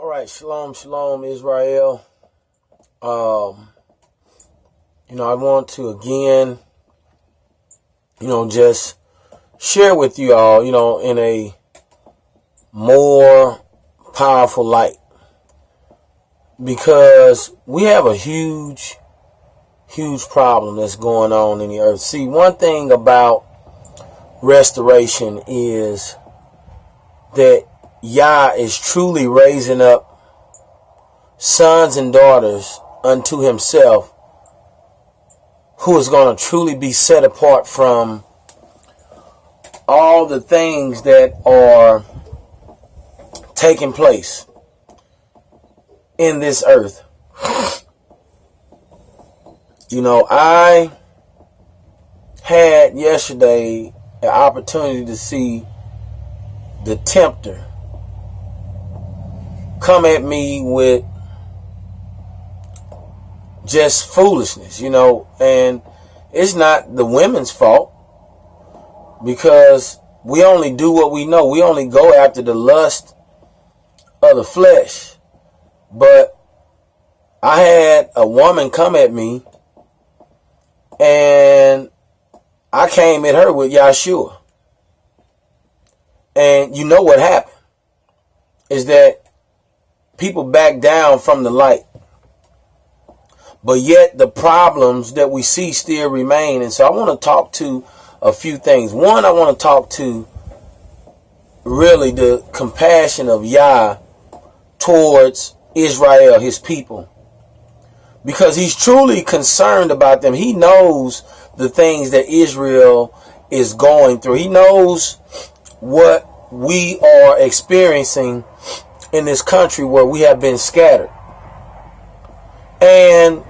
All right, shalom, shalom, Israel. I want to again, just share with you all, in a more powerful light, because we have a huge problem that's going on in the earth. See, one thing about restoration is that Yah is truly raising up sons and daughters unto himself, who is going to truly be set apart from all the things that are taking place in this earth. I had yesterday an opportunity to see the tempter come at me with just foolishness, and it's not the women's fault, because we only do what we know. We only go after the lust of the flesh. But I had a woman come at me, and I came at her with Yahshua. And you know what happened is that people back down from the light. But yet the problems that we see still remain. And so I want to talk to a few things. One, I want to talk to really the compassion of Yah towards Israel, his people. Because he's truly concerned about them. He knows the things that Israel is going through. He knows what we are experiencing in this country where we have been scattered. And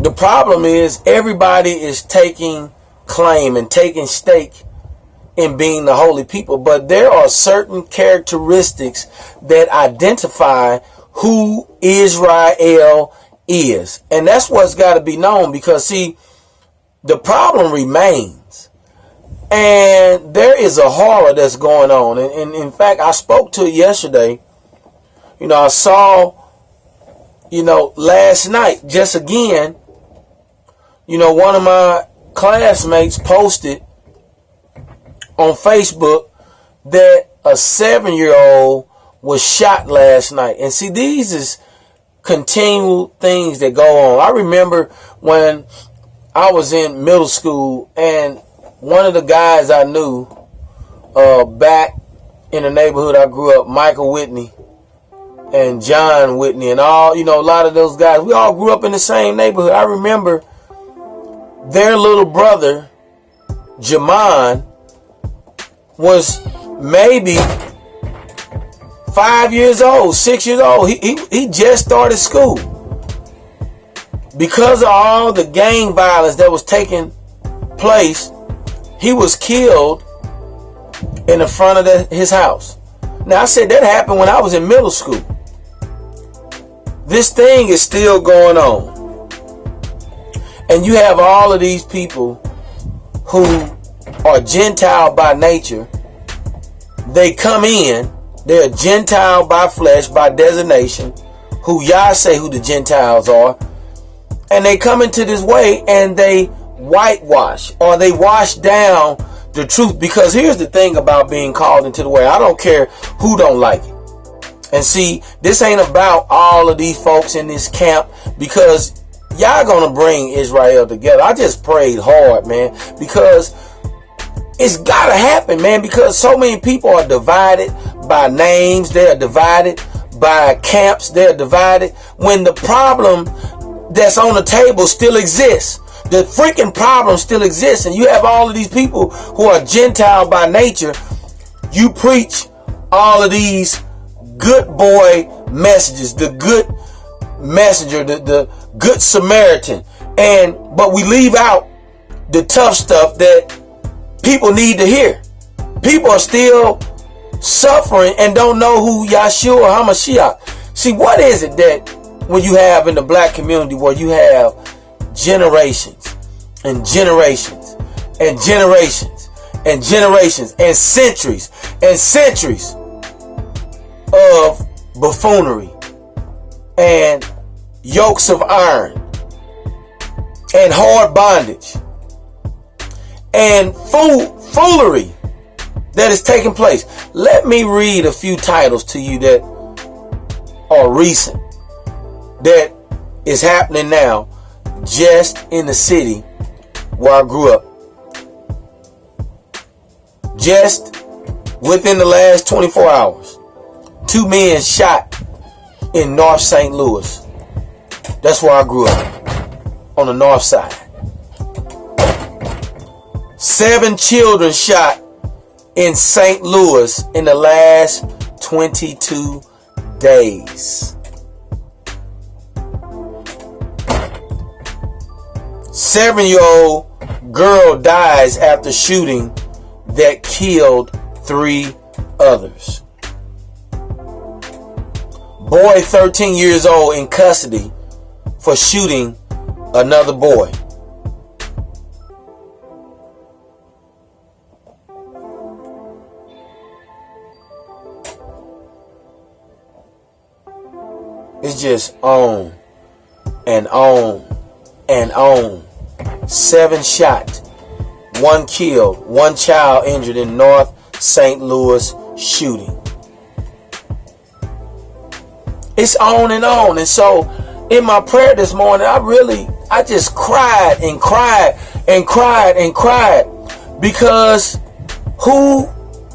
the problem is everybody is taking claim and taking stake in being the holy people. But there are certain characteristics that identify who Israel is. And that's what's got to be known, because, see, the problem remains. And there is a horror that's going on. And in fact, I spoke to it yesterday. I saw, last night, just again, one of my classmates posted on Facebook that a 7-year-old was shot last night. And see, these is continual things that go on. I remember when I was in middle school, and one of the guys I knew back in the neighborhood I grew up, Michael Whitney and John Whitney and all, a lot of those guys, we all grew up in the same neighborhood. I remember their little brother, Jamon, was maybe 5 years old, 6 years old. He just started school. Because of all the gang violence that was taking place, he was killed in the front of his house. Now, I said that happened when I was in middle school. This thing is still going on. And you have all of these people who are Gentile by nature. They come in, they're Gentile by flesh, by designation, who Yah say who the Gentiles are. And they come into this way and they whitewash, or they wash down the truth. Because here's the thing about being called into the way. I don't care who don't like it. And see, this ain't about all of these folks in this camp, because y'all gonna bring Israel together. I just prayed hard, man, because it's gotta happen, man, because so many people are divided by names. They're divided by camps. They're divided when the problem that's on the table still exists. The freaking problem still exists. And you have all of these people who are Gentile by nature. You preach all of these good boy messages, the good messenger, the good Samaritan. But we leave out the tough stuff that people need to hear. People are still suffering and don't know who Yahshua or HaMashiach. See, what is it that when you have in the black community where you have generations and generations and generations and centuries of buffoonery and yokes of iron and hard bondage and foolery that is taking place. Let me read a few titles to you that are recent, that is happening now just in the city where I grew up. Just within the last 24 hours, 2 men shot in North St. Louis. That's where I grew up, on the north side. 7 children shot in St. Louis in the last 22 days. 7-year-old girl dies after shooting that killed 3 others. Boy 13 years old in custody for shooting another boy. It's just on and on and on. 7 shot, 1 killed, 1 child injured in North St. Louis shooting. It's on and on. And so in my prayer this morning, I just cried and cried and cried and cried, because who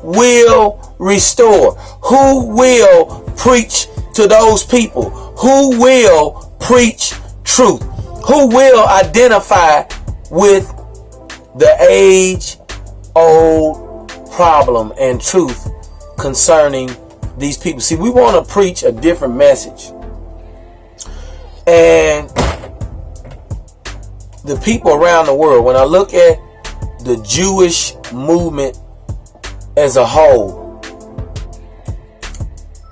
will restore? Who will preach to those people? Who will preach truth? Who will identify with the age-old problem and truth concerning these people? See, we want to preach a different message. And the people around the world, when I look at the Jewish movement as a whole,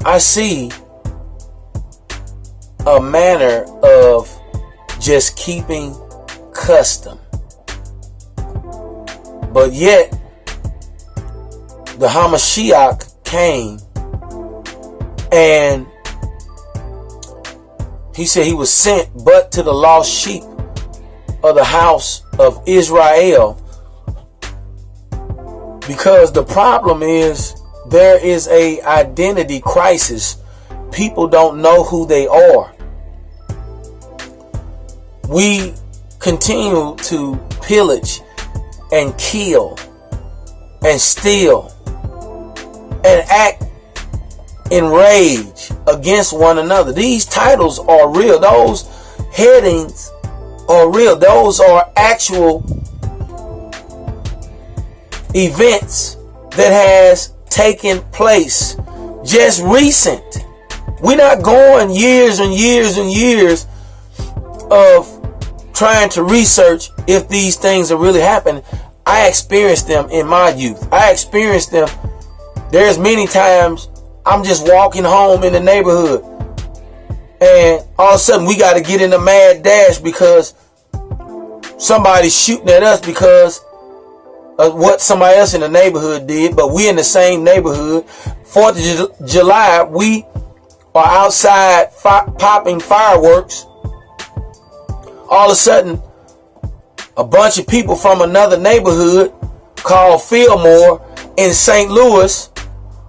I see a manner of just keeping custom. But yet, the Hamashiach came and he said he was sent but to the lost sheep of the house of Israel. Because the problem is, there is a identity crisis. People don't know who they are. We continue to pillage and kill and steal and act in rage against one another. These titles are real. Those headings are real. Those are actual events that has taken place, just recent. We're not going years and years and years of trying to research if these things are really happening. I experienced them in my youth. I experienced them. There's many times I'm just walking home in the neighborhood and all of a sudden we got to get in a mad dash because somebody's shooting at us because of what somebody else in the neighborhood did. But we in the same neighborhood. 4th of July, we are outside popping fireworks. All of a sudden, a bunch of people from another neighborhood called Fillmore in St. Louis,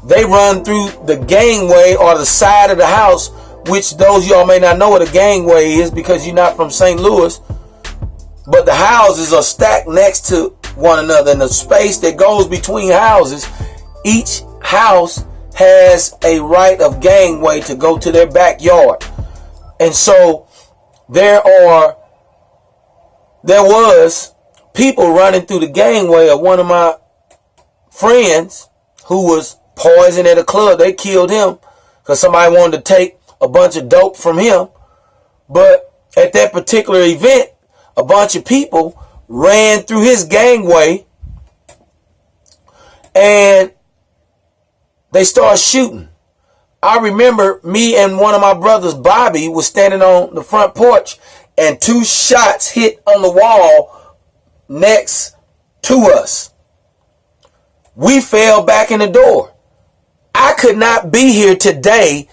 they run through the gangway or the side of the house, which those of y'all may not know what a gangway is because you're not from St. Louis. But the houses are stacked next to one another, and the space that goes between houses, each house has a right of gangway to go to their backyard. And so there was people running through the gangway of one of my friends who was poisoned at a club. They killed him because somebody wanted to take a bunch of dope from him. But at that particular event, a bunch of people ran through his gangway and they started shooting. I remember me and one of my brothers, Bobby, was standing on the front porch and 2 shots hit on the wall next to us. We fell back in the door. I could not be here today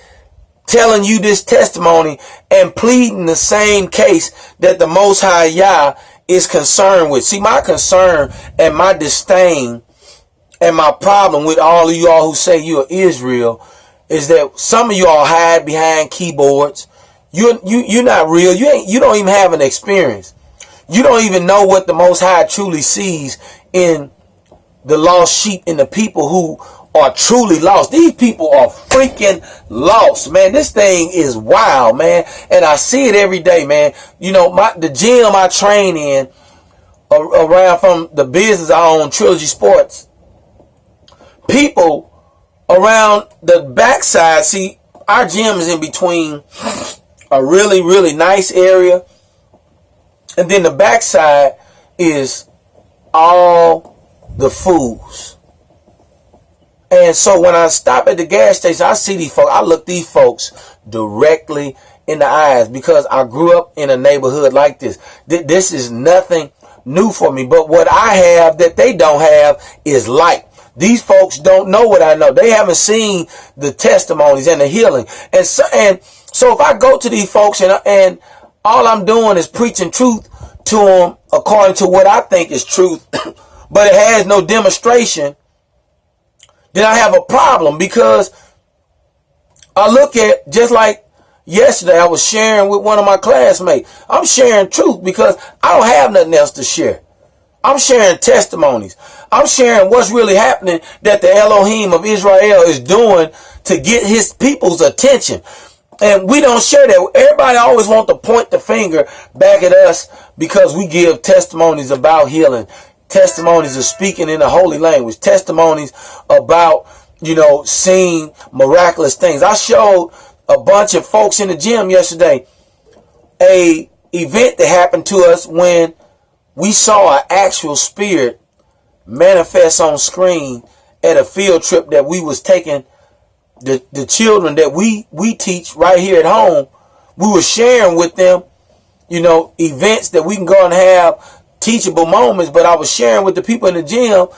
telling you this testimony and pleading the same case that the Most High Yah is concerned with. See, my concern and my disdain and my problem with all of y'all who say you're Israel is that some of y'all hide behind keyboards. You're not real. You don't even have an experience. You don't even know what the Most High truly sees in the lost sheep and the people who are truly lost. These people are freaking lost, man. This thing is wild, man. And I see it every day, man. You know, the gym I train in around from the business I own, Trilogy Sports. People around the backside, see, our gym is in between a really, really nice area, and then the backside is all the fools. And so when I stop at the gas station, I see these folks. I look these folks directly in the eyes because I grew up in a neighborhood like this. This is nothing new for me. But what I have that they don't have is light. These folks don't know what I know. They haven't seen the testimonies and the healing. And so if I go to these folks and all I'm doing is preaching truth to them according to what I think is truth, but it has no demonstration, then I have a problem, because I look at, just like yesterday, I was sharing with one of my classmates. I'm sharing truth because I don't have nothing else to share. I'm sharing testimonies. I'm sharing what's really happening that the Elohim of Israel is doing to get his people's attention. And we don't share that. Everybody always wants to point the finger back at us because we give testimonies about healing, testimonies of speaking in a holy language, testimonies about, seeing miraculous things. I showed a bunch of folks in the gym yesterday a event that happened to us when we saw an actual spirit manifest on screen at a field trip that we was taking the children that we teach right here at home. We were sharing with them, events that we can go and have teachable moments. But I was sharing with the people in the gym,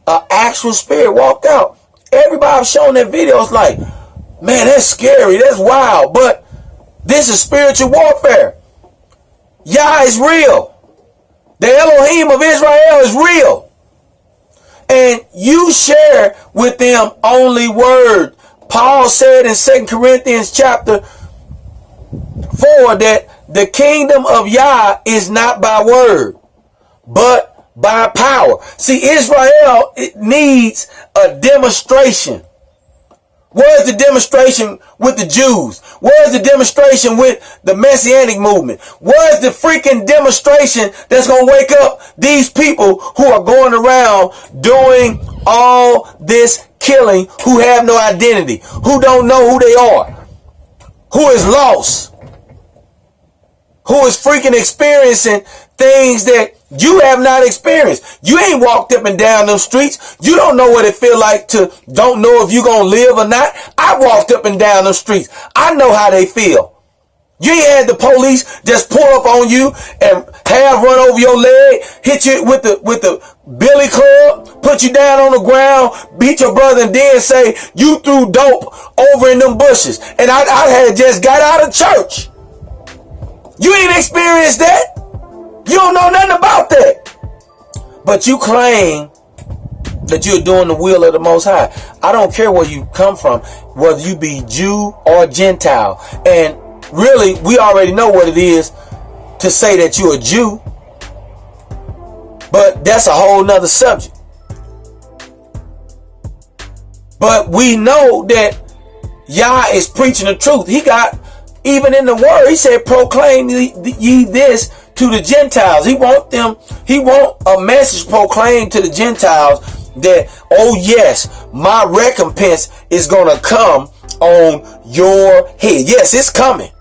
an actual spirit walked out. Everybody was showing that video. It's like, man, that's scary. That's wild. But this is spiritual warfare. Yah is real. The Elohim of Israel is real. And you share with them only word. Paul said in 2 Corinthians chapter 4 that the kingdom of Yah is not by word, but by power. See, Israel, it needs a demonstration. Where's the demonstration with the Jews? Where's the demonstration with the Messianic movement? Where's the freaking demonstration that's going to wake up these people who are going around doing all this killing, who have no identity, who don't know who they are, who is lost, who is freaking experiencing things that you have not experienced? You ain't walked up and down those streets. You don't know what it feel like to don't know if you're going to live or not. I walked up and down those streets. I know how they feel. You ain't had the police just pull up on you and have run over your leg, hit you with the billy club, put you down on the ground, beat your brother, and then say you threw dope over in them bushes. And I had just got out of church. You ain't experienced that. You don't know nothing about that. But you claim that you're doing the will of the Most High. I don't care where you come from, whether you be Jew or Gentile. And really, we already know what it is to say that you're a Jew. But that's a whole nother subject. But we know that Yah is preaching the truth. He got, even in the word, he said, proclaim ye this to the Gentiles. He want a message proclaimed to the Gentiles that, oh yes, my recompense is going to come on your head. Yes, it's coming.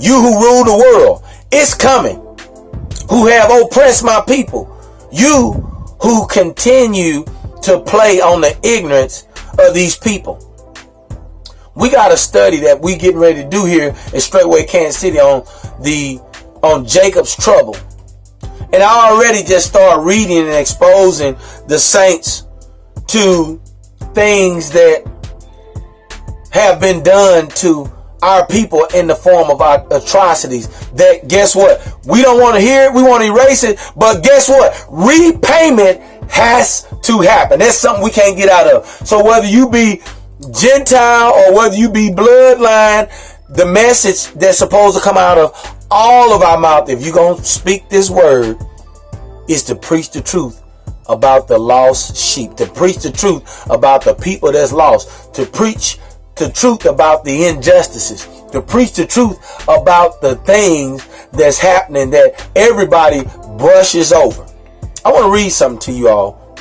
You who rule the world, it's coming. Who have oppressed my people. You who continue to play on the ignorance of these people. We got a study that we getting ready to do here in Straightway Kansas City on Jacob's trouble. And I already just started reading and exposing the saints to things that have been done to our people in the form of our atrocities, that guess what? We don't want to hear it. We want to erase it. But guess what? Repayment has to happen. That's something we can't get out of. So whether you be Gentile or whether you be bloodline, the message that's supposed to come out of all of our mouth, if you're going to speak this word, is to preach the truth about the lost sheep, to preach the truth about the people that's lost, to preach the truth about the injustices, to preach the truth about the things that's happening that everybody brushes over. I want to read something to you all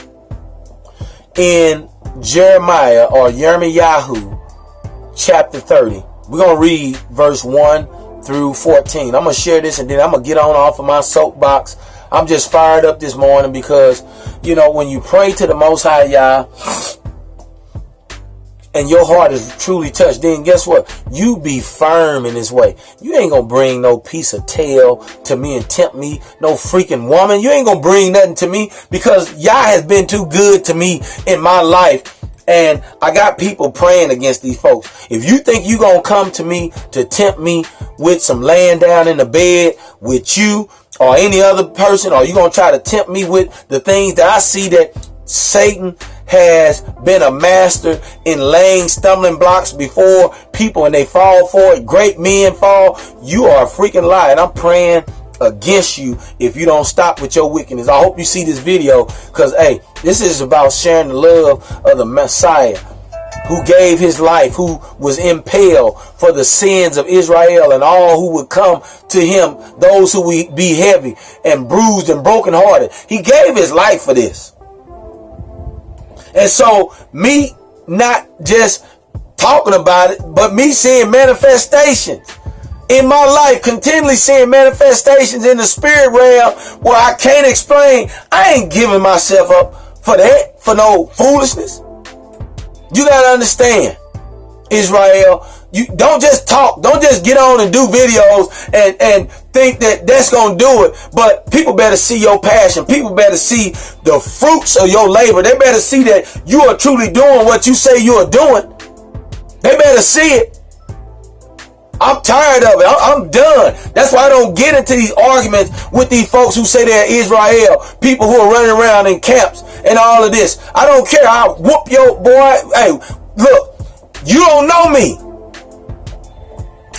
in Jeremiah or Yirmiyahu chapter 30. We're going to read verse 1 through 14. I'm going to share this and then I'm going to get on off of my soapbox. I'm just fired up this morning because, you know, when you pray to the Most High Yah and your heart is truly touched, then guess what? You be firm in His way. You ain't going to bring no piece of tail to me and tempt me, no freaking woman. You ain't going to bring nothing to me because Yah has been too good to me in my life. And I got people praying against these folks. If you think you going to come to me to tempt me with some laying down in the bed with you or any other person, or you going to try to tempt me with the things that I see that Satan has been a master in laying stumbling blocks before people and they fall for it, great men fall, you are a freaking liar. And I'm praying against you if you don't stop with your wickedness. I hope you see this video because, hey, this is about sharing the love of the Messiah who gave his life, who was impaled for the sins of Israel and all who would come to him, those who would be heavy and bruised and brokenhearted. He gave his life for this. And so me not just talking about it, but me seeing manifestations in my life, continually seeing manifestations in the spirit realm where I can't explain. I ain't giving myself up for that, for no foolishness. You gotta understand, Israel, you don't just talk, don't just get on and do videos and think that that's gonna do it. But people better see your passion. People better see the fruits of your labor. They better see that you are truly doing what you say you are doing. They better see it. I'm tired of it. I'm done. That's why I don't get into these arguments with these folks who say they're Israel, people who are running around in camps and all of this. I don't care. I'll whoop your boy. Hey, look, you don't know me.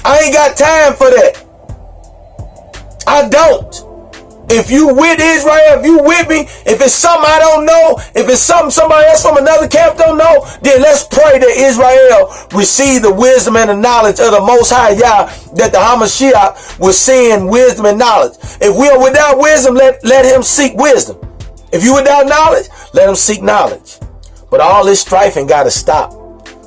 I ain't got time for that. I don't. If you with Israel, if you with me, if it's something I don't know, if it's something somebody else from another camp don't know, then let's pray that Israel receive the wisdom and the knowledge of the Most High Yah, that the Hamashiach will send wisdom and knowledge. If we are without wisdom, let him seek wisdom. If you without knowledge, let him seek knowledge. But all this strifing got to stop.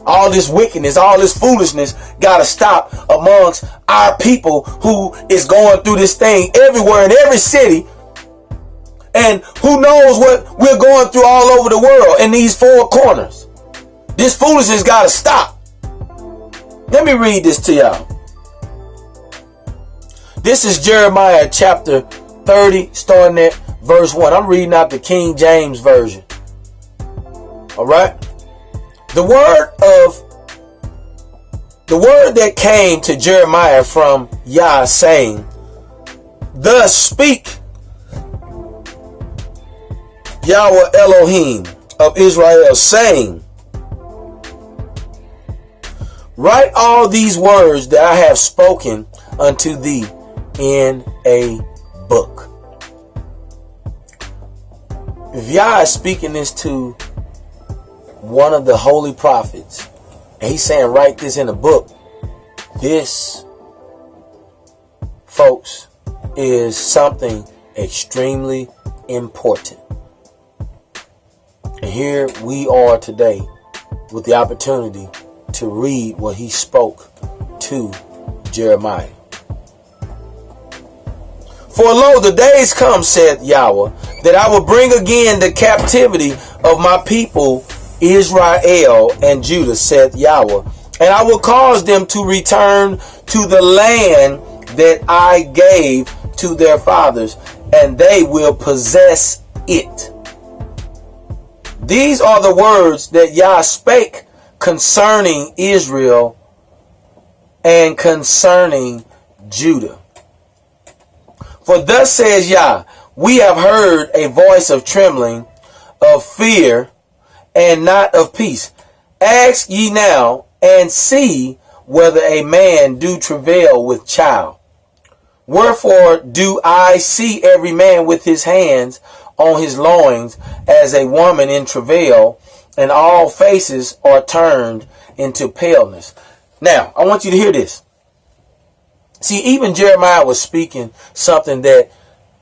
All this wickedness, all this foolishness got to stop amongst our people who is going through this thing everywhere in every city. And who knows what we're going through all over the world in these four corners. This foolishness got to stop. Let me read this to y'all. This is Jeremiah chapter 30, starting at verse 1. I'm reading out the King James Version. All right. The word that came to Jeremiah from Yah, saying, thus speak Yahweh Elohim of Israel, saying, write all these words that I have spoken unto thee in a book. If Yah is speaking this to one of the holy prophets, and he's saying write this in a book, this, folks, is something extremely important. And here we are today with the opportunity to read what he spoke to Jeremiah. For lo, the days come, said Yahweh, that I will bring again the captivity of my people Israel and Judah, saith Yahweh, and I will cause them to return to the land that I gave to their fathers, and they will possess it. These are the words that Yah spake concerning Israel and concerning Judah. For thus says Yah, we have heard a voice of trembling, of fear, and not of peace. Ask ye now, and see whether a man do travail with child. Wherefore do I see every man with his hands on his loins as a woman in travail, and all faces are turned into paleness. Now, I want you to hear this. See, even Jeremiah was speaking something that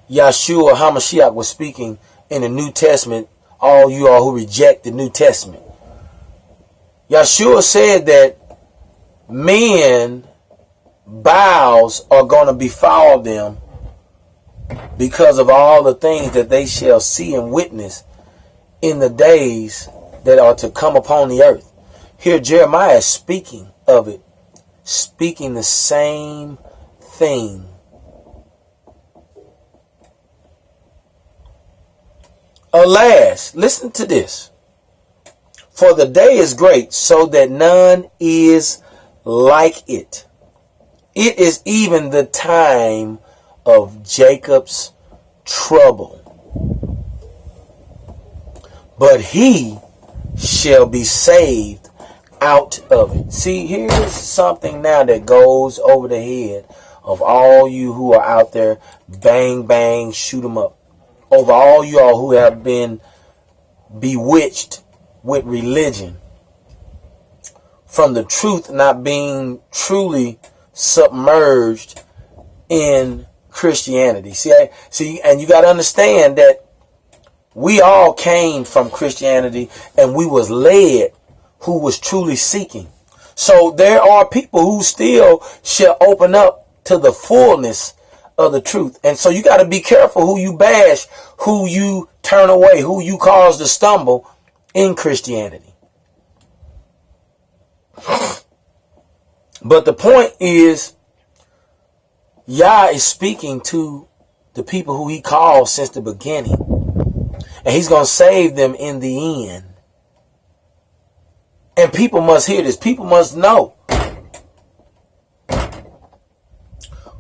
Yahshua HaMashiach was speaking in the New Testament, all you all who reject the New Testament. Yahshua said that men bows are going to befall them because of all the things that they shall see and witness in the days that are to come upon the earth. Here Jeremiah is speaking of it, speaking the same thing. Alas, listen to this. For the day is great, so that none is like it. It is even the time of Jacob's trouble. But he shall be saved out of it. See, here's something now that goes over the head of all you who are out there, bang, bang, shoot 'em up. Over all you all who have been bewitched with religion, from the truth not being truly submerged in Christianity. See, and you got to understand that we all came from Christianity, and we was led who was truly seeking. So there are people who still shall open up to the fullness of the truth. And so you got to be careful who you bash, who you turn away, who you cause to stumble in Christianity. But the point is, Yah is speaking to the people who he called since the beginning. And he's going to save them in the end. And people must hear this. People must know.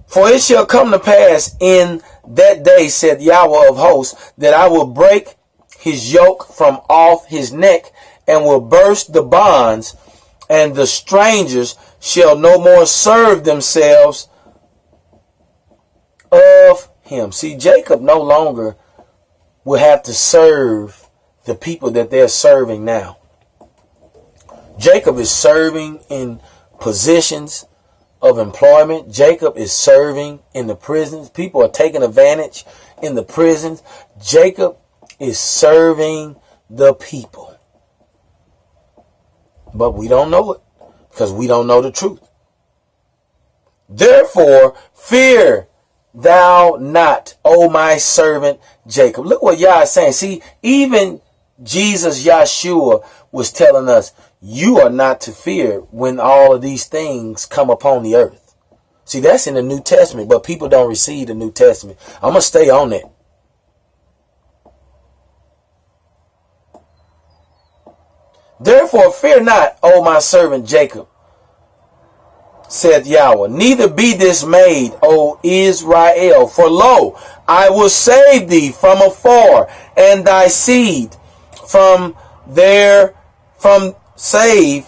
For it shall come to pass in that day, said Yahweh of hosts, that I will break his yoke from off his neck, and will burst the bonds, and the strangers shall no more serve themselves of him. See, Jacob no longer will have to serve the people that they're serving now. Jacob is serving in positions of employment. Jacob is serving in the prisons. People are taking advantage in the prisons. Jacob is serving the people. But we don't know it because we don't know the truth. Therefore, fear thou not, O my servant Jacob. Look what Yah is saying. See, even Jesus, Yahshua, was telling us, you are not to fear when all of these things come upon the earth. See, that's in the New Testament, but people don't receive the New Testament. I'm going to stay on that. Therefore, fear not, O my servant Jacob, saith Yahweh, neither be dismayed, O Israel, for lo, I will save thee from afar, and thy seed save,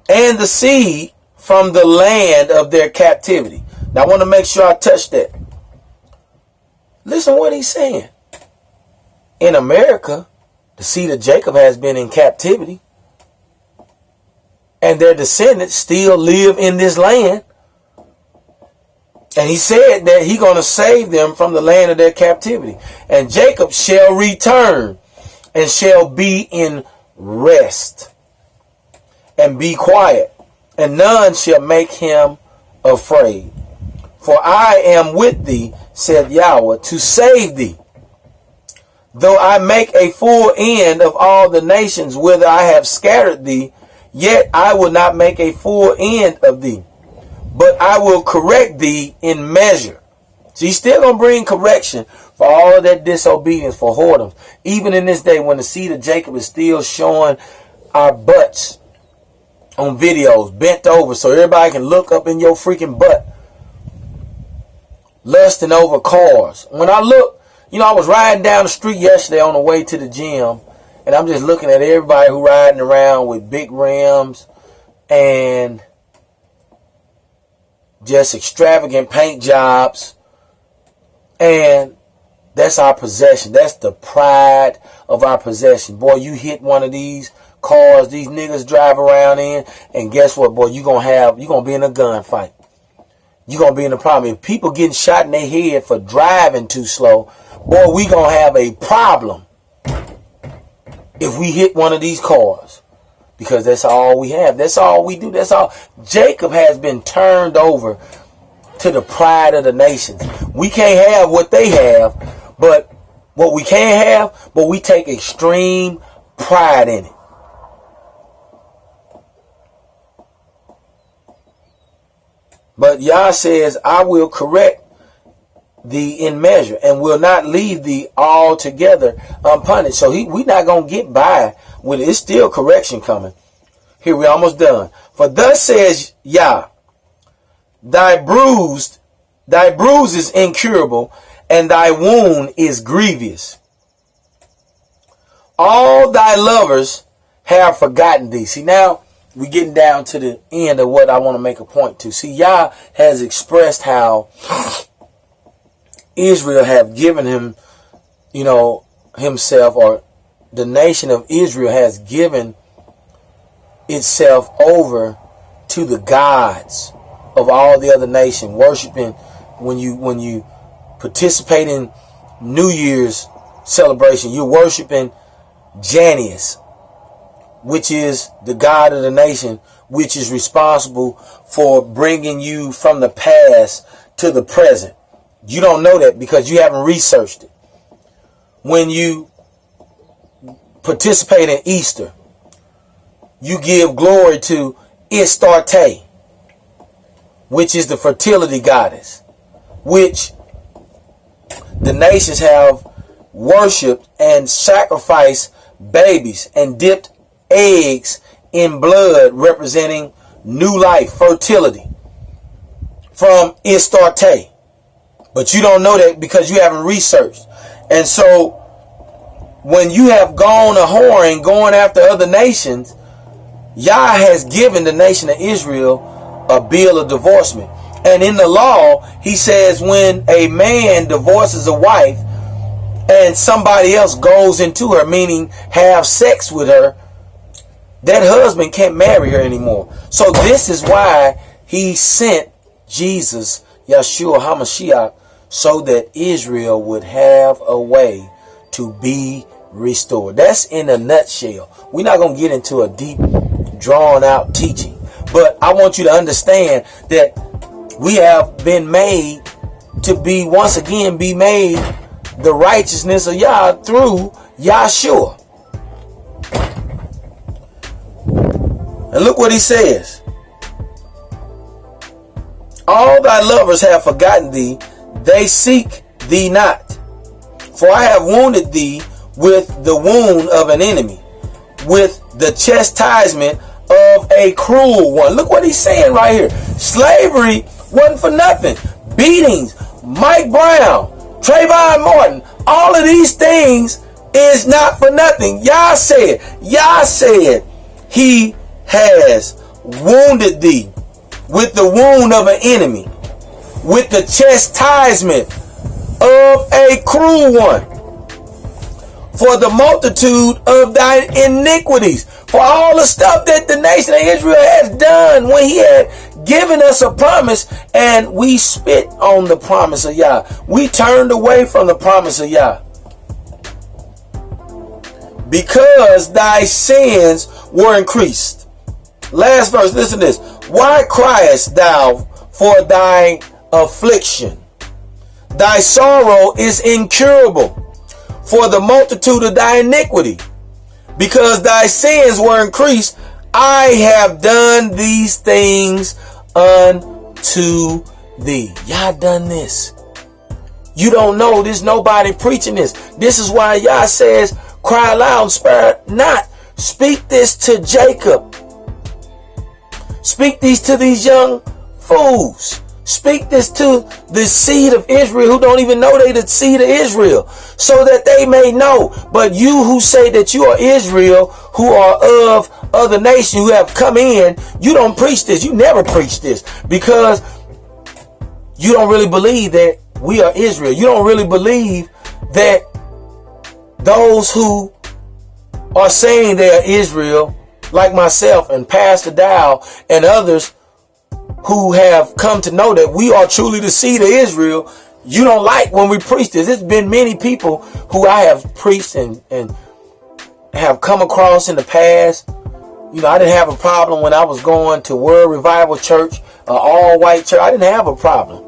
and the seed from the land of their captivity. Now, I want to make sure I touch that. Listen what he's saying. In America, the seed of Jacob has been in captivity, and their descendants still live in this land. And he said that he's going to save them from the land of their captivity. And Jacob shall return and shall be in rest and be quiet, and none shall make him afraid. For I am with thee, said Yahweh, to save thee. Though I make a full end of all the nations whither I have scattered thee, yet I will not make a full end of thee, but I will correct thee in measure. So he's still going to bring correction for all of that disobedience, for whoredoms. Even in this day when the seed of Jacob is still showing our butts on videos, bent over so everybody can look up in your freaking butt. Lusting over cars. When I look, I was riding down the street yesterday on the way to the gym, and I'm just looking at everybody who riding around with big rims and just extravagant paint jobs. And that's our possession. That's the pride of our possession. Boy, you hit one of these cars these niggas drive around in, and guess what, boy? You're going to be in a gunfight. You're going to be in a problem. If people getting shot in their head for driving too slow, boy, we going to have a problem if we hit one of these cars. Because that's all we have. That's all we do. That's all. Jacob has been turned over to the pride of the nations. We can't have what they have, but what we can have, but we take extreme pride in it. But Yah says, I will correct thee in measure and will not leave thee altogether unpunished. So we're not going to get by with it. It's still correction coming. Here, we're almost done. For thus says Yah, thy bruise is incurable, and thy wound is grievous. All thy lovers have forgotten thee. See, now we're getting down to the end of what I want to make a point to. See, Yah has expressed how Israel have given him, himself, or the nation of Israel has given itself over to the gods of all the other nations, worshiping. When you participate in New Year's celebration, you're worshiping Janus, which is the god of the nation, which is responsible for bringing you from the past to the present. You don't know that because you haven't researched it. When you participate in Easter, you give glory to Astarte, which is the fertility goddess, which the nations have worshipped and sacrificed babies and dipped eggs in blood, representing new life, fertility, from Astarte. But you don't know that because you haven't researched. And so when you have gone a whoring, going after other nations, Yah has given the nation of Israel a bill of divorcement. And in the law, he says when a man divorces a wife and somebody else goes into her, meaning have sex with her, that husband can't marry her anymore. So this is why he sent Jesus, Yeshua HaMashiach, so that Israel would have a way to be restored. That's in a nutshell. We're not going to get into a deep, drawn out teaching. But I want you to understand that we have been made to be, once again, be made the righteousness of Yah through Yahshua. And look what he says. All thy lovers have forgotten thee, they seek thee not. For I have wounded thee with the wound of an enemy, with the chastisement of a cruel one. Look what he's saying right here. Slavery wasn't for nothing. Beatings, Mike Brown, Trayvon Martin, all of these things is not for nothing. Yah said he has wounded thee with the wound of an enemy, with the chastisement of a cruel one, for the multitude of thy iniquities, for all the stuff that the nation of Israel has done when he had given us a promise and we spit on the promise of Yah. We turned away from the promise of Yah. Because thy sins were increased. Last verse, listen to this. Why criest thou for thy affliction? Thy sorrow is incurable for the multitude of thy iniquity. Because thy sins were increased, I have done these things unto thee. Yah done this. You don't know. There's nobody preaching this. This is why Yah says, cry aloud and spare not. Speak this to Jacob. Speak these to these young fools. Speak this to the seed of Israel who don't even know they the seed of Israel, so that they may know. But you who say that you are Israel, who are of other nations, who have come in, you don't preach this. You never preach this, because you don't really believe that we are Israel. You don't really believe that those who are saying they are Israel, like myself and Pastor Dow and others who have come to know that we are truly the seed of Israel, you don't like when we preach this. There's been many people who I have preached and have come across in the past. You know, I didn't have a problem when I was going to World Revival Church, all-white church. I didn't have a problem.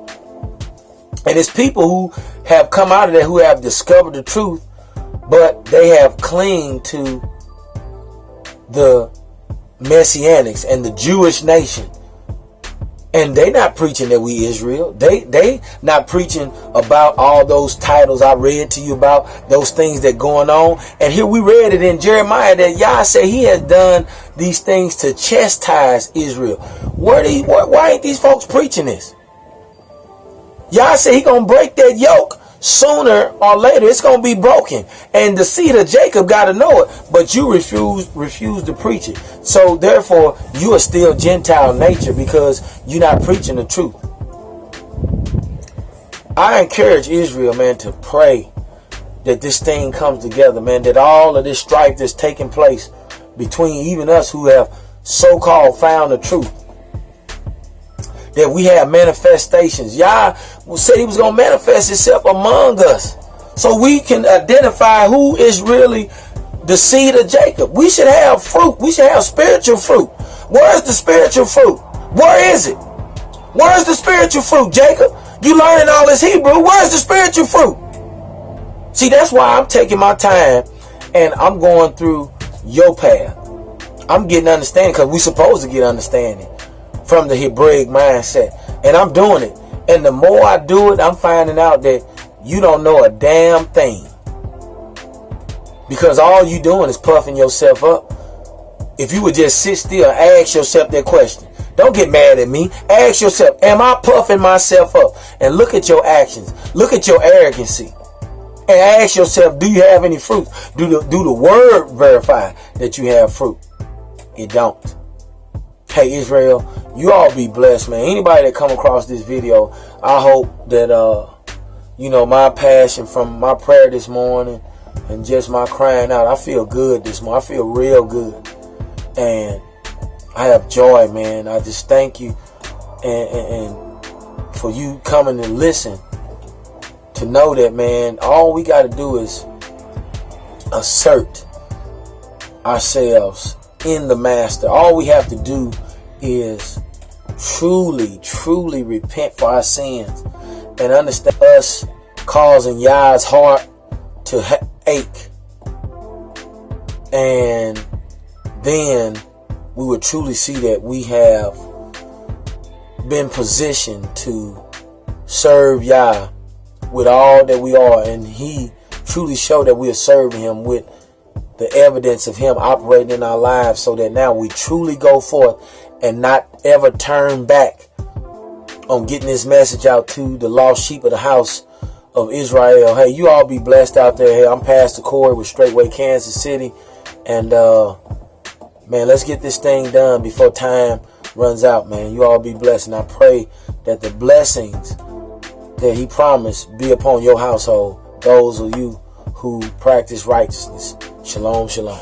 And it's people who have come out of there who have discovered the truth, but they have clinged to the Messianics and the Jewish nation. And they not preaching that we Israel. They not preaching about all those titles I read to you about, those things that going on. And here we read it in Jeremiah that Yah said he has done these things to chastise Israel. Why ain't these folks preaching this? Yah said he gonna break that yoke. Sooner or later, it's going to be broken. And the seed of Jacob got to know it. But you refuse to preach it. So therefore, you are still Gentile nature, because you're not preaching the truth. I encourage Israel, man, to pray that this thing comes together, man. That all of this strife that's taking place between even us who have so-called found the truth, that we have manifestations. Yah said he was going to manifest himself among us, so we can identify who is really the seed of Jacob. We should have fruit. We should have spiritual fruit. Where's the spiritual fruit? Where is it? Where's the spiritual fruit, Jacob? You learning all this Hebrew. Where's the spiritual fruit? See, that's why I'm taking my time and I'm going through your path. I'm getting understanding, because we're supposed to get understanding from the Hebraic mindset. And I'm doing it. And the more I do it, I'm finding out that you don't know a damn thing. Because all you doing is puffing yourself up. If you would just sit still and ask yourself that question. Don't get mad at me. Ask yourself, am I puffing myself up? And look at your actions. Look at your arrogancy. And ask yourself, do you have any fruit? Do the word verify that you have fruit? It don't. Hey, Israel, you all be blessed, man. Anybody that come across this video, I hope that, my passion from my prayer this morning and just my crying out, I feel good this morning. I feel real good. And I have joy, man. I just thank you and for you coming and listen, to know that, man, all we got to do is assert ourselves in the Master. All we have to do is truly repent for our sins and understand us causing Yah's heart to ache. And then we would truly see that we have been positioned to serve Yah with all that we are. And he truly showed that we are serving him with the evidence of him operating in our lives, so that now we truly go forth and not ever turn back on getting this message out to the lost sheep of the house of Israel. Hey, you all be blessed out there. Hey, I'm Pastor Corey with Straightway Kansas City. And, man, let's get this thing done before time runs out, man. You all be blessed. And I pray that the blessings that he promised be upon your household, those of you who practice righteousness. Shalom, shalom.